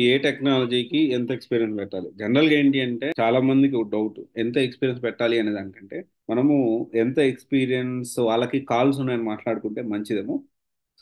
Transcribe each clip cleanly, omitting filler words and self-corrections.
ఏ టెక్నాలజీకి ఎంత ఎక్స్పీరియన్స్ పెట్టాలి? జనరల్‌గా ఏంటి అంటే చాలా మందికి ఒక డౌట్. ఎంత ఎక్స్పీరియన్స్ పెట్టాలి అనే దానికంటే, మనము ఎంత ఎక్స్పీరియన్స్ వాళ్ళకి కాల్స్ ఉన్నాయని మాట్లాడుకుంటే మంచిదేమో.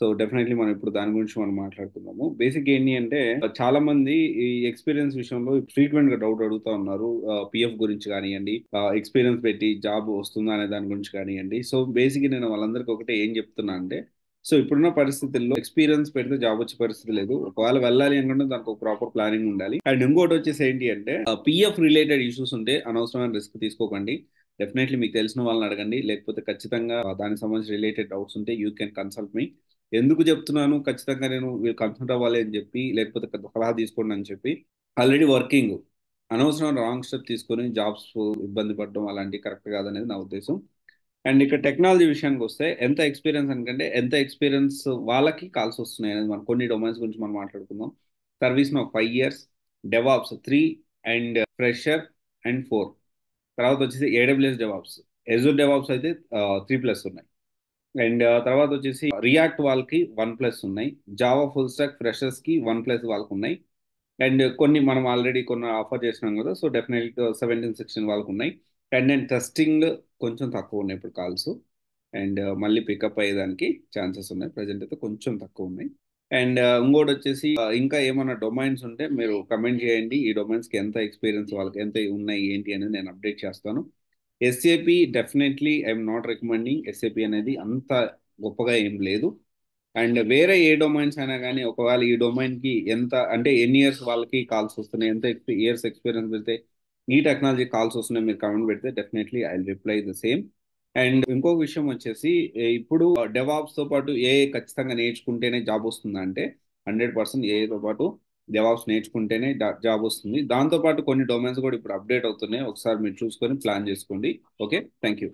సో, డెఫినైట్‌లీ మనం ఇప్పుడు దాని గురించి మనం మాట్లాడుకుందాము. బేసిక్‌గా ఏంటి అంటే చాలా మంది ఈ ఎక్స్‌పీరియన్స్ విషయంలో ఫ్రీక్వెంట్‌గా డౌట్ అడుగుతా ఉన్నారు. పీఎఫ్ గురించి కానియ్యండి, ఎక్స్‌పీరియన్స్ పెట్టి జాబ్ వస్తుందా అనే దాని గురించి కానియ్యండి. సో, బేసిక్‌గా నేను వాళ్ళందరికీ ఒకటే ఏం చెప్తున్నా అంటే, సో ఇప్పుడున్న పరిస్థితుల్లో ఎక్స్పీరియన్స్ పెడితే జాబ్ వచ్చే పరిస్థితి లేదు. ఒకవేళ వెళ్ళాలి అనుకుంటే దానికి ఒక ప్రాపర్ ప్లానింగ్ ఉండాలి. అండ్ ఇంకోటి వచ్చేసి ఏంటి అంటే పీఎఫ్ రిలేటెడ్ ఇష్యూస్ ఉంటే అనవసరమైన రిస్క్ తీసుకోకండి. డెఫినెట్లీ మీకు తెలిసిన వాళ్ళని అడగండి. లేకపోతే ఖచ్చితంగా దానికి సంబంధించి రిలేటెడ్ డౌట్స్ ఉంటే యూ కెన్ కన్సల్ట్ మీ. ఎందుకు చెప్తున్నాను ఖచ్చితంగా నేను వీళ్ళు కన్సల్ట్ అవ్వాలి అని చెప్పి, లేకపోతే పెద్ద సలహా తీసుకోండి అని చెప్పి, ఆల్రెడీ వర్కింగ్ అనవసరమైన రాంగ్ స్టెప్ తీసుకొని జాబ్స్ ఇబ్బంది పడడం అలాంటివి కరెక్ట్ కాదనేది నా ఉద్దేశం. అండ్ ఇక్కడ టెక్నాలజీ విషయానికి వస్తే ఎంత ఎక్స్పీరియన్స్ అనుకంటే ఎంత ఎక్స్పీరియన్స్ వాళ్ళకి కాల్స్ వస్తున్నాయి అనేది మనం కొన్ని డొమైన్స్ గురించి మనం మాట్లాడుకుందాం. Service no 5 years, DevOps 3, and fresher and 4. తర్వాత వచ్చేసి ఏడబ్ల్యూఎస్ డెవాప్స్, ఎజూర్ డెవాప్స్ అయితే 3+ ఉన్నాయి. అండ్ తర్వాత వచ్చేసి రియాక్ట్ వాళ్ళకి 1+ ఉన్నాయి. జావా ఫుల్ స్టాక్ ఫ్రెషర్స్ కి 1+ వాళ్ళకి ఉన్నాయి. అండ్ కొన్ని మనం ఆల్రెడీ కొన్ని ఆఫర్ చేసినాం కదా, సో డెఫినెట్లీ 17-16 వాళ్ళకు ఉన్నాయి. అండ్ నేను టెస్టింగ్ కొంచెం తక్కువ ఉన్నాయి ఇప్పుడు కాల్స్. అండ్ మళ్ళీ పికప్ అయ్యేదానికి ఛాన్సెస్ ఉన్నాయి. ప్రజెంట్ అయితే కొంచెం తక్కువ ఉన్నాయి. అండ్ ఇంకోటి వచ్చేసి ఇంకా ఏమైనా డొమైన్స్ ఉంటే మీరు కమెంట్ చేయండి. ఈ డొమైన్స్కి ఎంత ఎక్స్పీరియన్స్ వాళ్ళకి ఎంత ఉన్నాయి ఏంటి అనేది నేను అప్డేట్ చేస్తాను. SAP definitely I'm not recommending. SAP అనేది అంత గొప్పగా ఏం లేదు. అండ్ వేరే ఏ డొమైన్స్ అయినా కానీ ఒకవేళ ఈ డొమైన్ కి ఎంత అంటే ఎన్ని ఇయర్స్ వాళ్ళకి కాల్స్ వస్తున్నాయి, ఎంత ఇయర్స్ ఎక్స్పీరియన్స్ పెడితే ఈ టెక్నాలజీ కాల్స్ వస్తున్నాయి మీరు కమెంట్ పెడితే definitely I reply the same. And ఇంకొక విషయం వచ్చేసి ఇప్పుడు డెవాప్స్ తో పాటు ఏ ఖచ్చితంగా నేర్చుకుంటేనే జాబ్ వస్తుందా అంటే 100% ఏతో పాటు డెవాప్స్ నేర్చుకుంటేనే జాబ్ వస్తుంది. దాంతో పాటు కొన్ని డొమైన్స్ కూడా ఇప్పుడు అప్డేట్ అవుతున్నాయి. ఒకసారి మీరు చూసుకొని ప్లాన్ చేసుకోండి. Okay, thank you.